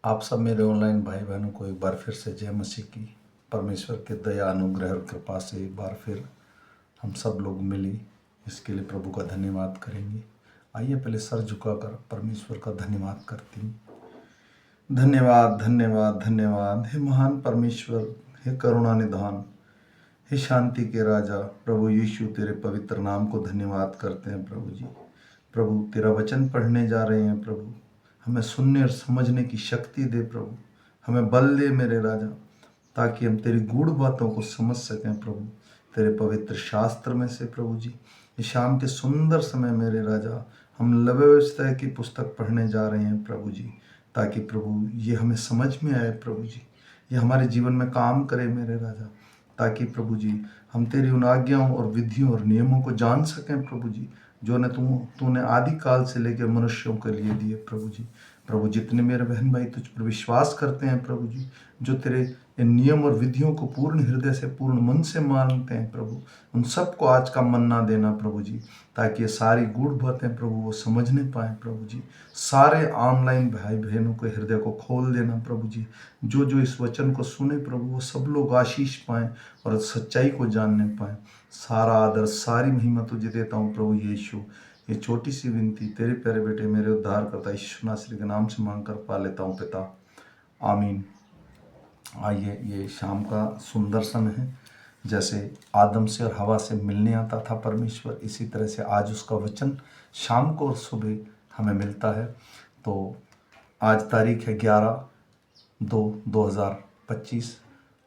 आप सब मेरे ऑनलाइन भाई बहनों को एक बार फिर से जय मसीह की। परमेश्वर के दया अनुग्रह और कृपा से एक बार फिर हम सब लोग मिले, इसके लिए प्रभु का धन्यवाद करेंगे। आइए पहले सर झुकाकर परमेश्वर का धन्यवाद करते हैं। धन्यवाद धन्यवाद धन्यवाद हे महान परमेश्वर, हे करुणा निधान, हे शांति के राजा प्रभु यीशु, तेरे पवित्र नाम को धन्यवाद करते हैं प्रभु जी। प्रभु तेरा वचन पढ़ने जा रहे हैं प्रभु, हमें सुनने और समझने की शक्ति दे प्रभु, हमें बल दे मेरे राजा, ताकि हम तेरी गूढ़ बातों को समझ सकें प्रभु, तेरे पवित्र शास्त्र में से प्रभु जी। इस शाम के सुंदर समय मेरे राजा हम लव व्यवस्था की पुस्तक पढ़ने जा रहे हैं प्रभु जी, ताकि प्रभु ये हमें समझ में आए प्रभु जी, ये हमारे जीवन में काम करे मेरे राजा, ताकि प्रभु जी हम तेरी उन आज्ञाओं और विधियों और नियमों को जान सकें प्रभु जी, जो ने तूने आदि काल से लेकर मनुष्यों के लिए दिए प्रभु जी। प्रभु जितने मेरे बहन भाई तुझ पर विश्वास करते हैं प्रभु जी, जो तेरे इन नियम और विधियों को पूर्ण हृदय से पूर्ण मन से मानते हैं प्रभु, उन सबको आज का मन्ना देना प्रभु जी, ताकि ये सारी गूढ़ बातें प्रभु वो समझने पाए प्रभु जी। सारे ऑनलाइन भाई बहनों के हृदय को खोल देना प्रभु जी, जो जो इस वचन को सुने प्रभु वो सब लोग आशीष पाएं और सच्चाई को जानने पाएं। सारा आदर सारी महिमा तुझे देता हूँ प्रभु यीशु। ये छोटी सी विनती तेरे प्यारे बेटे मेरे उद्धार करता यीशु नासरी के नाम से मांग कर पा लेता हूँ पिता, आमीन। आइए, ये शाम का सुंदर समय है। जैसे आदम से और हवा से मिलने आता था परमेश्वर, इसी तरह से आज उसका वचन शाम को और सुबह हमें मिलता है। तो आज तारीख है 11/2/2025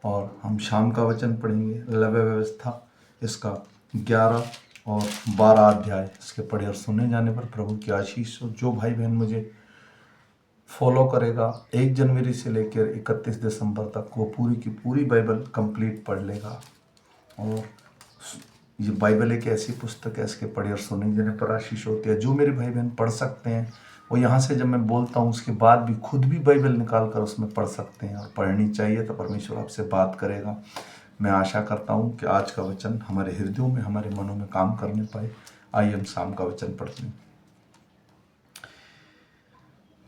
और हम शाम का वचन पढ़ेंगे। लव व्यवस्था इसका 11 और 12 अध्याय इसके पढ़े और सुने जाने पर प्रभु की आशीष हो। जो भाई बहन मुझे फॉलो करेगा 1 जनवरी से लेकर 31 दिसंबर तक, वो पूरी की पूरी बाइबल कंप्लीट पढ़ लेगा। और ये बाइबल एक ऐसी पुस्तक है, इसके पढ़े और सुने जाने पर आशीष होती है। जो मेरे भाई बहन पढ़ सकते हैं वो यहाँ से जब मैं बोलता हूँ उसके बाद भी खुद भी बाइबल निकाल कर उसमें पढ़ सकते हैं, और पढ़नी चाहिए। तो परमेश्वर आपसे बात करेगा। मैं आशा करता हूँ कि आज का वचन हमारे हृदयों में, हमारे मनों में काम करने पाए। आइए हम शाम का वचन पढ़ते हैं।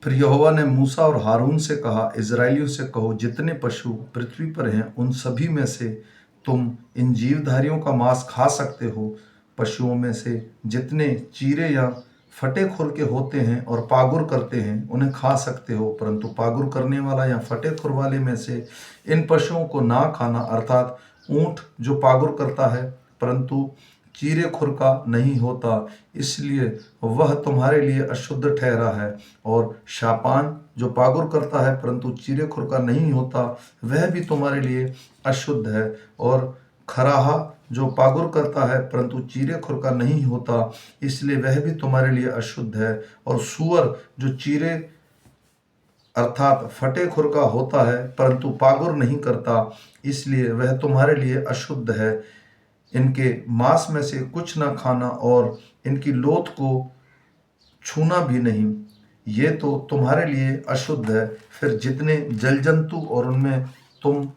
फिर यहोवा ने मूसा और हारून से कहा, इज़राइलियों से कहो, जितने पशु पृथ्वी पर हैं उन सभी में से तुम इन जीवधारियों का मांस खा सकते हो। पशुओं में से जितने चीरे या फटे खुर के होते हैं और पागुर करते हैं उन्हें खा सकते हो, परंतु पागुर करने वाला या फटे खुर वाले में से इन पशुओं को ना खाना, अर्थात ऊंट जो पागुर करता है परंतु चीरे खुर का नहीं होता, इसलिए वह तुम्हारे लिए अशुद्ध ठहरा है। और शापान जो पागुर करता है परंतु चीरे खुर का नहीं होता, वह भी तुम्हारे लिए अशुद्ध है। और खराहा जो पागुर करता है परंतु चीरे खुर का नहीं होता, इसलिए वह भी तुम्हारे लिए अशुद्ध है। और सूअर जो चीरे अर्थात फटे खुर का होता है परंतु पागुर नहीं करता, इसलिए वह तुम्हारे लिए अशुद्ध है। इनके मांस में से कुछ न खाना और इनकी लोथ को छूना भी नहीं, ये तो तुम्हारे लिए अशुद्ध है। फिर जितने जल जंतु और उनमें तुम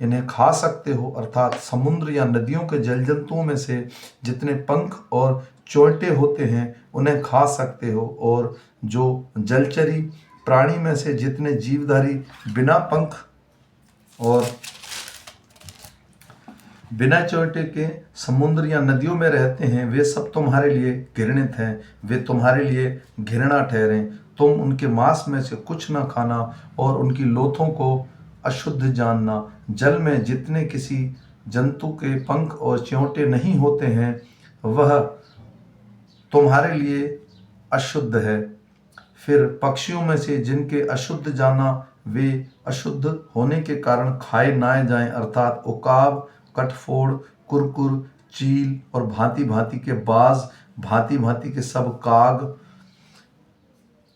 इन्हें खा सकते हो, अर्थात समुद्र या नदियों के जल जंतुओं में से जितने पंख और चोंटे होते हैं उन्हें खा सकते हो। और जो जलचरी प्राणी में से जितने जीवधारी बिना पंख और बिना चोटे के समुद्र या नदियों में रहते हैं, वे सब तुम्हारे लिए घृणित हैं, वे तुम्हारे लिए घृणा ठहरें। तुम उनके मांस में से कुछ न खाना और उनकी लोथों को अशुद्ध जानना। जल में जितने किसी जंतु के पंख और च्योंटे नहीं होते हैं वह तुम्हारे लिए अशुद्ध है। फिर पक्षियों में से जिनके अशुद्ध जाना, वे अशुद्ध होने के कारण खाए ना जाएं, अर्थात उकाब, कटफोड़, कुरकुर, चील और भांति भांति के बाज, भांति भांति के सब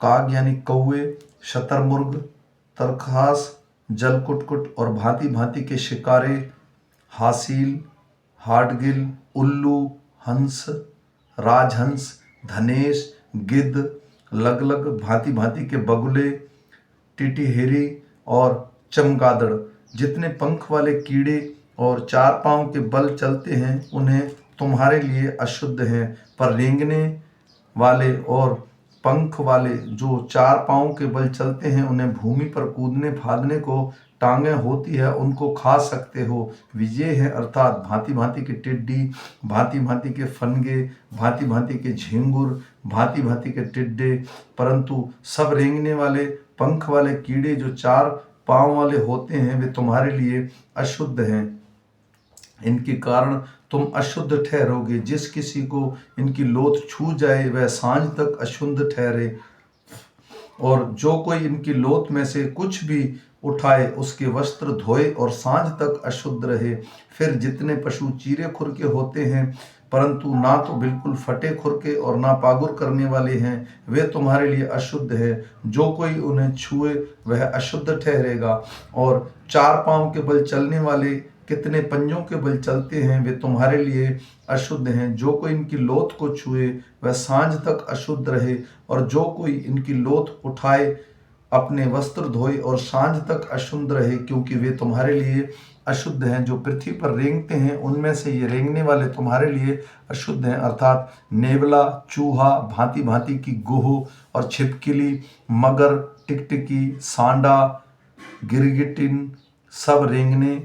काग यानी कौवे, शतरमुर्ग, तरखास, जलकुटकुट और भांति भांति के शिकारे, हासील, हाडगिल, उल्लू, हंस, राजहंस, धनेश, गिद्ध, लगलग, भांति भांति के बगुले, टिटिहेरी और चमगादड़, जितने पंख वाले कीड़े और 4 पांव के बल चलते हैं उन्हें तुम्हारे लिए अशुद्ध हैं। पर रेंगने वाले और पंख वाले जो 4 पाँव के बल चलते हैं, उन्हें भूमि पर कूदने फादने को टांगें होती है, उनको खा सकते हो। विजय है अर्थात भांति भांति के टिड्डी, भांति भांति के फनगे, भांति भांति के झिंगुर, भांति भांति के टिड्डे, परंतु सब रेंगने वाले पंख वाले कीड़े जो 4 पाँव वाले होते हैं, वे तुम्हारे लिए अशुद्ध हैं। इनके कारण तुम अशुद्ध ठहरोगे। जिस किसी को इनकी लोथ छू जाए वह सांझ तक अशुद्ध ठहरे, और जो कोई इनकी लोथ में से कुछ भी उठाए उसके वस्त्र धोए और सांझ तक अशुद्ध रहे। फिर जितने पशु चीरे खुरके होते हैं, परंतु ना तो बिल्कुल फटे खुरके और ना पागुर करने वाले हैं, वे तुम्हारे लिए अशुद्ध है। जो कोई उन्हें छुए वह अशुद्ध ठहरेगा। और 4 पाँव के बल चलने वाले कितने पंजों के बल चलते हैं, वे तुम्हारे लिए अशुद्ध हैं। जो कोई इनकी लोथ को छुए वह सांझ तक अशुद्ध रहे, और जो कोई इनकी लोथ उठाए अपने वस्त्र धोए और सांझ तक अशुद्ध रहे, क्योंकि वे तुम्हारे लिए अशुद्ध हैं। जो पृथ्वी पर रेंगते हैं, उनमें से ये रेंगने वाले तुम्हारे लिए अशुद्ध हैं, अर्थात नेवला, चूहा, भांति भांति की गोह और छिपकली, मगर, टिकटिकी, सांडा, गिरगिटिन, सब रेंगने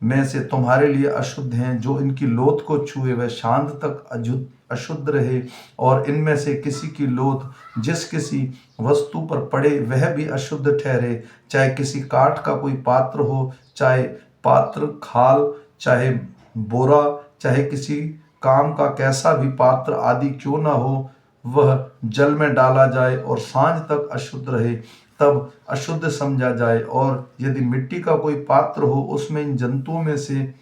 में से तुम्हारे लिए अशुद्ध हैं। जो इनकी लोथ को छुए वह शांत तक अशुद्ध रहे, और इनमें से किसी की लोथ जिस किसी वस्तु पर पड़े वह भी अशुद्ध ठहरे, चाहे किसी काठ का कोई पात्र हो, चाहे पात्र खाल, चाहे बोरा, चाहे किसी काम का कैसा भी पात्र आदि क्यों ना हो, वह जल में डाला जाए और सांझ तक अशुद्ध रहे, तब अशुद्ध समझा जाए। और यदि मिट्टी का कोई पात्र हो, उसमें इन जंतुओं में से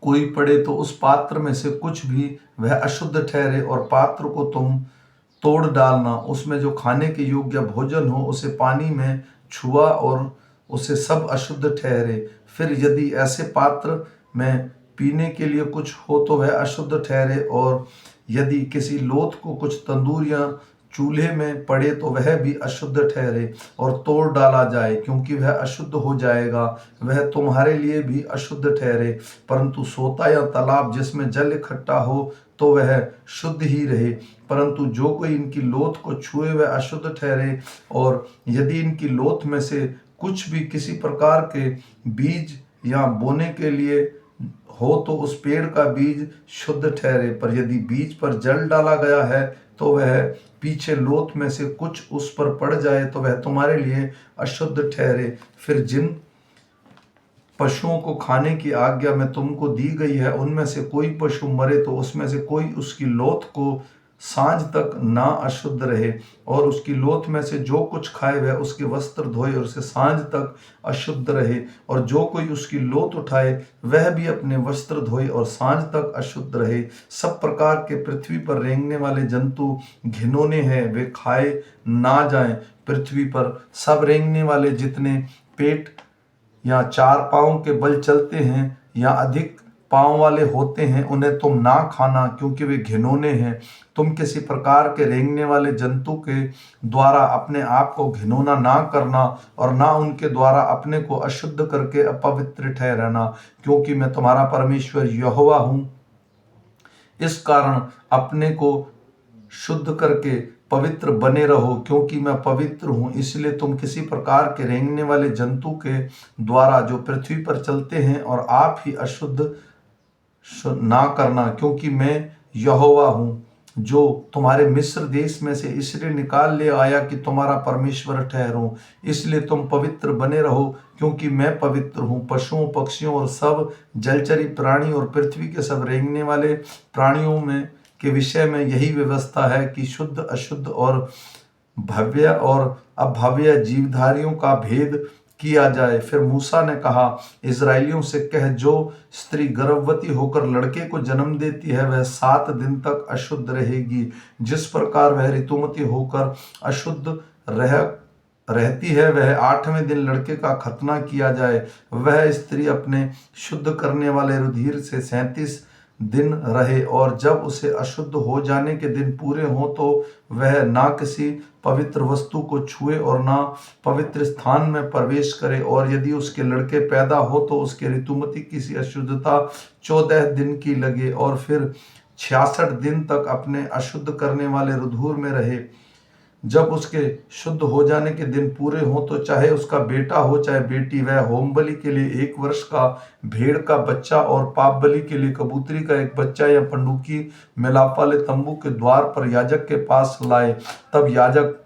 कोई पड़े, तो उस पात्र में से कुछ भी वह अशुद्ध ठहरे, और पात्र को तुम तोड़ डालना। उसमें जो खाने के योग्य भोजन हो उसे पानी में छुआ और उसे सब अशुद्ध ठहरे। फिर यदि ऐसे पात्र में पीने के लिए कुछ हो तो वह अशुद्ध ठहरे, और यदि किसी लोथ को कुछ तंदूर या चूल्हे में पड़े तो वह भी अशुद्ध ठहरे और तोड़ डाला जाए, क्योंकि वह अशुद्ध हो जाएगा, वह तुम्हारे लिए भी अशुद्ध ठहरे। परंतु सोता या तालाब जिसमें जल इकट्ठा हो तो वह शुद्ध ही रहे, परंतु जो कोई इनकी लोथ को छुए वह अशुद्ध ठहरे। और यदि इनकी लोथ में से कुछ भी किसी प्रकार के बीज या बोने के लिए हो तो उस पेड़ का बीज शुद्ध ठहरे, पर यदि बीज पर जल डाला गया है तो वह पीछे लोथ में से कुछ उस पर पड़ जाए तो वह तुम्हारे लिए अशुद्ध ठहरे। फिर जिन पशुओं को खाने की आज्ञा में तुमको दी गई है, उनमें से कोई पशु मरे तो उसमें से कोई उसकी लोथ को सांझ तक ना अशुद्ध रहे, और उसकी लोथ में से जो कुछ खाए वह उसके वस्त्र धोए और उसे सांझ तक अशुद्ध रहे। और जो कोई उसकी लोथ उठाए वह भी अपने वस्त्र धोए और सांझ तक अशुद्ध रहे। सब प्रकार के पृथ्वी पर रेंगने वाले जंतु घिनौने हैं, वे खाए ना जाएं। पृथ्वी पर सब रेंगने वाले जितने पेट या 4 पाँव के बल चलते हैं या अधिक पाँव वाले होते हैं, उन्हें तुम ना खाना, क्योंकि वे घिनौने हैं। तुम किसी प्रकार के रेंगने वाले जंतु के द्वारा अपने आप को घिनौना ना करना, और ना उनके द्वारा अपने को अशुद्ध करके अपवित्र ठहराना, क्योंकि मैं तुम्हारा परमेश्वर यहोवा हूँ। इस कारण अपने को शुद्ध करके पवित्र बने रहो, क्योंकि मैं पवित्र हूँ। इसलिए तुम किसी प्रकार के रेंगने वाले जंतु के द्वारा जो पृथ्वी पर चलते हैं और आप ही अशुद्ध ना करना, क्योंकि मैं यहोवा हूँ जो तुम्हारे मिस्र देश में से इसलिए निकाल ले आया कि तुम्हारा परमेश्वर ठहरूं। इसलिए तुम पवित्र बने रहो, क्योंकि मैं पवित्र हूँ। पशुओं, पक्षियों और सब जलचरी प्राणी और पृथ्वी के सब रेंगने वाले प्राणियों में के विषय में यही व्यवस्था है कि शुद्ध, अशुद्ध और भव्य और अभव्य जीवधारियों का भेद किया जाए। फिर मूसा ने कहा, इस्राएलियों से कह, जो स्त्री गर्भवती होकर लड़के को जन्म देती है वह 7 दिन तक अशुद्ध रहेगी। जिस प्रकार वह ऋतुमती होकर अशुद्ध रहती है, वह 8वें दिन लड़के का खतना किया जाए। वह स्त्री अपने शुद्ध करने वाले रुधिर से 37 दिन रहे, और जब उसे अशुद्ध हो जाने के दिन पूरे हों तो वह ना किसी पवित्र वस्तु को छुए और ना पवित्र स्थान में प्रवेश करे। और यदि उसके लड़के पैदा हो तो उसके ऋतुमती किसी अशुद्धता 14 दिन की लगे, और फिर 66 दिन तक अपने अशुद्ध करने वाले रुधिर में रहे। जब उसके शुद्ध हो जाने के दिन पूरे हों, तो चाहे उसका बेटा हो चाहे बेटी, वह होम बलि के लिए 1 वर्ष का भेड़ का बच्चा और पाप बलि के लिए कबूतरी का एक बच्चा या पंडुकी मिलाप वाले तंबू के द्वार पर याजक के पास लाए। तब याजक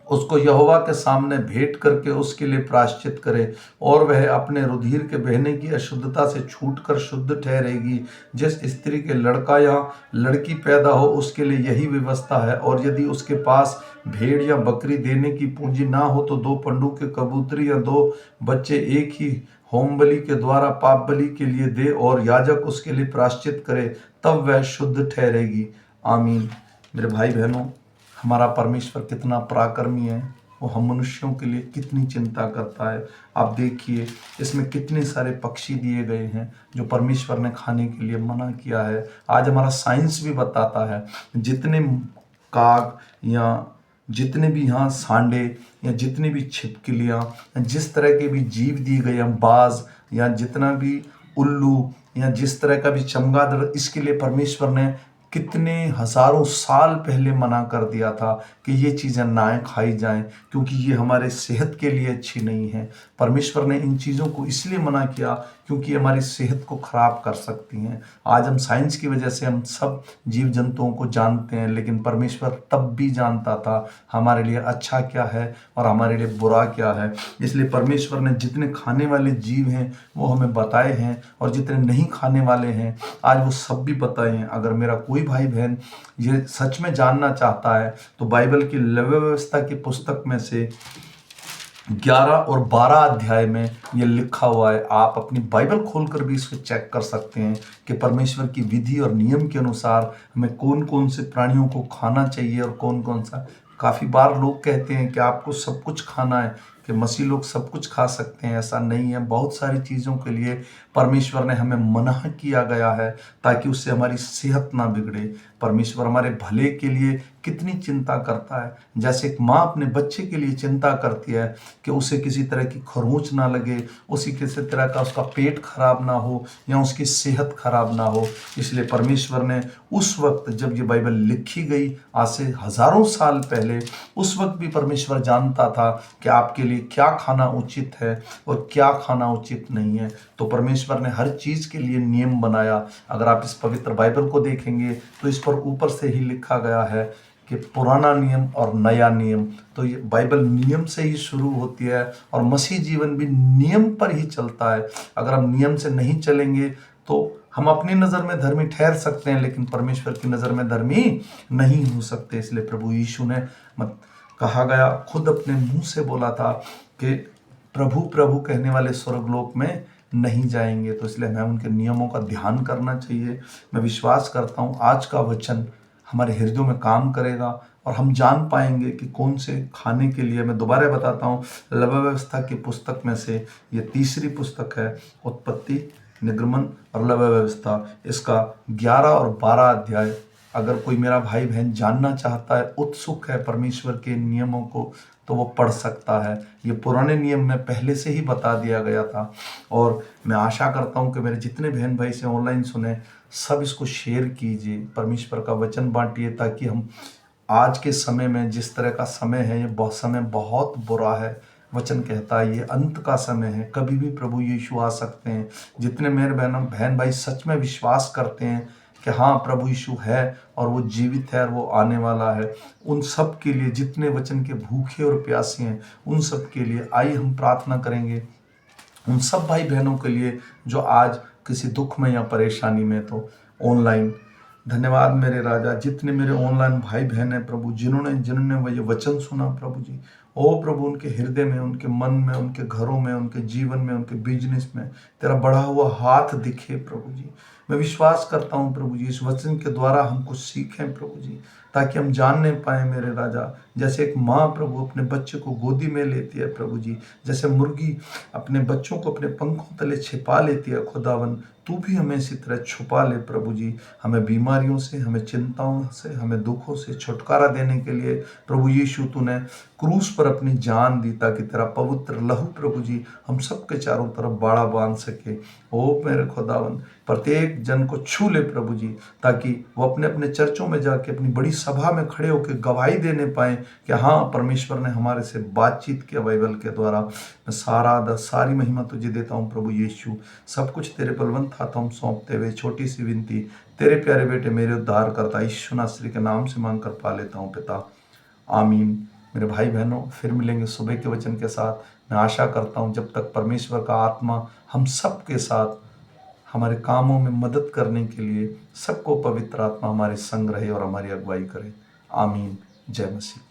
उसको यहोवा के सामने भेंट करके उसके लिए प्रायश्चित करे, और वह अपने रुधिर के बहने की अशुद्धता से छूटकर शुद्ध ठहरेगी। जिस स्त्री के लड़का या लड़की पैदा हो उसके लिए यही व्यवस्था है। और यदि उसके पास भेड़ या बकरी देने की पूंजी ना हो, तो 2 पंडू के कबूतरी या 2 बच्चे एक ही होम बलि के द्वारा पाप बलि के लिए दे, और याजक उसके लिए प्रायश्चित करे, तब वह शुद्ध ठहरेगी। आमीन। मेरे भाई बहनों, हमारा परमेश्वर कितना पराक्रमी है, वो हम मनुष्यों के लिए कितनी चिंता करता है। आप देखिए, इसमें कितने सारे पक्षी दिए गए हैं जो परमेश्वर ने खाने के लिए मना किया है। आज हमारा साइंस भी बताता है, जितने काग या जितने भी यहाँ सांडे या जितनी भी छिपकलियाँ, जिस तरह के भी जीव दिए गए हैं, बाज या जितना भी उल्लू या जिस तरह का भी चमगादड़, इसके लिए परमेश्वर ने कितने हजारों साल पहले मना कर दिया था कि ये चीज़ें ना खाई जाएं, क्योंकि ये हमारे सेहत के लिए अच्छी नहीं है। परमेश्वर ने इन चीज़ों को इसलिए मना किया क्योंकि ये हमारी सेहत को खराब कर सकती हैं। आज हम साइंस की वजह से हम सब जीव जंतुओं को जानते हैं, लेकिन परमेश्वर तब भी जानता था हमारे लिए अच्छा क्या है और हमारे लिए बुरा क्या है। इसलिए परमेश्वर ने जितने खाने वाले जीव हैं वो हमें बताए हैं, और जितने नहीं खाने वाले हैं आज वो सब भी बताए हैं। अगर मेरा कोई भाई बहन ये सच में जानना चाहता है, तो बाइबल की लेवी व्यवस्था की पुस्तक में से 11 और 12 अध्याय में ये लिखा हुआ है। आप अपनी बाइबल खोलकर भी इसको चेक कर सकते हैं कि परमेश्वर की विधि और नियम के अनुसार हमें कौन कौन से प्राणियों को खाना चाहिए और कौन कौन सा। काफ़ी बार लोग कहते हैं कि आपको सब कुछ खाना है, कि मसीह लोग सब कुछ खा सकते हैं। ऐसा नहीं है। बहुत सारी चीज़ों के लिए परमेश्वर ने हमें मना किया गया है ताकि उससे हमारी सेहत ना बिगड़े। परमेश्वर हमारे भले के लिए कितनी चिंता करता है। जैसे एक माँ अपने बच्चे के लिए चिंता करती है कि उसे किसी तरह की खरोंच ना लगे, उसी किसी तरह का उसका पेट खराब ना हो या उसकी सेहत खराब ना हो। इसलिए परमेश्वर ने उस वक्त जब ये बाइबल लिखी गई, आज से हजारों साल पहले, उस वक्त भी परमेश्वर जानता था कि आपके लिए क्या खाना उचित है और क्या खाना उचित नहीं है। तो परमेश्वर ने हर चीज़ के लिए नियम बनाया। अगर आप इस पवित्र बाइबल को देखेंगे तो इस पर ऊपर से ही लिखा गया है कि पुराना नियम और नया नियम। तो ये बाइबल नियम से ही शुरू होती है और मसीह जीवन भी नियम पर ही चलता है। अगर हम नियम से नहीं चलेंगे तो हम अपनी नज़र में धर्मी ठहर सकते हैं, लेकिन परमेश्वर की नज़र में धर्मी नहीं हो सकते। इसलिए प्रभु यीशु ने कहा गया, खुद अपने मुंह से बोला था कि प्रभु प्रभु कहने वाले स्वर्गलोक में नहीं जाएंगे। तो इसलिए हमें उनके नियमों का ध्यान करना चाहिए। मैं विश्वास करता हूँ आज का वचन हमारे हृदयों में काम करेगा और हम जान पाएंगे कि कौन से खाने के लिए। मैं दोबारा बताता हूँ, लेवी व्यवस्था की पुस्तक में से ये तीसरी पुस्तक है, उत्पत्ति, निर्गमन और लेवी व्यवस्था। इसका 11 और 12 अध्याय अगर कोई मेरा भाई बहन जानना चाहता है, उत्सुक है परमेश्वर के नियमों को, तो वो पढ़ सकता है। ये पुराने नियम में पहले से ही बता दिया गया था। और मैं आशा करता हूँ कि मेरे जितने बहन भाई से ऑनलाइन सुने, सब इसको शेयर कीजिए, परमेश्वर का वचन बांटिए, ताकि हम आज के समय में, जिस तरह का समय है, ये समय बहुत बुरा है। वचन कहता है ये अंत का समय है, कभी भी प्रभु यीशु आ सकते हैं। जितने मेरे बहन भाई सच में विश्वास करते हैं कि हाँ प्रभु यीशु है और वो जीवित है और वो आने वाला है, उन सब के लिए, जितने वचन के भूखे और प्यासे हैं, उन सब के लिए आइए हम प्रार्थना करेंगे। उन सब भाई बहनों के लिए जो आज किसी दुख में या परेशानी में, तो ऑनलाइन धन्यवाद मेरे राजा, जितने मेरे ऑनलाइन भाई बहन हैं प्रभु, जिन्होंने वो ये वचन सुना प्रभु जी, ओ प्रभु उनके हृदय में, उनके मन में, उनके घरों में, उनके जीवन में, उनके बिजनेस में तेरा बढ़ा हुआ हाथ दिखे प्रभु जी। मैं विश्वास करता हूँ प्रभु जी, इस वचन के द्वारा हम कुछ सीखें प्रभु जी, ताकि हम जानने पाए मेरे राजा। जैसे एक माँ प्रभु अपने बच्चे को गोदी में लेती है प्रभु जी, जैसे मुर्गी अपने बच्चों को अपने पंखों तले छिपा लेती है खुदावन, तू भी हमें इसी तरह छुपा ले प्रभु जी। हमें बीमारियों से, हमें चिंताओं से, हमें दुखों से छुटकारा देने के लिए प्रभु यीशु तूने क्रूस पर पर अपनी जान दी ताकि तेरा पवित्र लहू प्रभु जी हम सबके चारों तरफ बाड़ा बांध सके। ओ मेरे खुदावन, प्रत्येक जन को छू ले प्रभु जी, ताकि वो अपने अपने चर्चों में जाके अपनी बड़ी सभा में खड़े होकर गवाही देने पाए कि हाँ, परमेश्वर ने हमारे से बातचीत किया बाइबल के द्वारा। मैं सारी महिमा तुझे देता हूँ प्रभु यीशु। सब कुछ तेरे बलवंत हाथों में सौंपते हुए छोटी सी विनती तेरे प्यारे बेटे मेरे उद्धार करता यीशु नासरी के नाम से मांग कर पा लेता हूँ पिता, आमीन। मेरे भाई बहनों, फिर मिलेंगे सुबह के वचन के साथ। मैं आशा करता हूँ जब तक परमेश्वर का आत्मा हम सब के साथ हमारे कामों में मदद करने के लिए, सबको पवित्र आत्मा हमारे संग रहे और हमारी अगुवाई करे। आमीन। जय मसीह।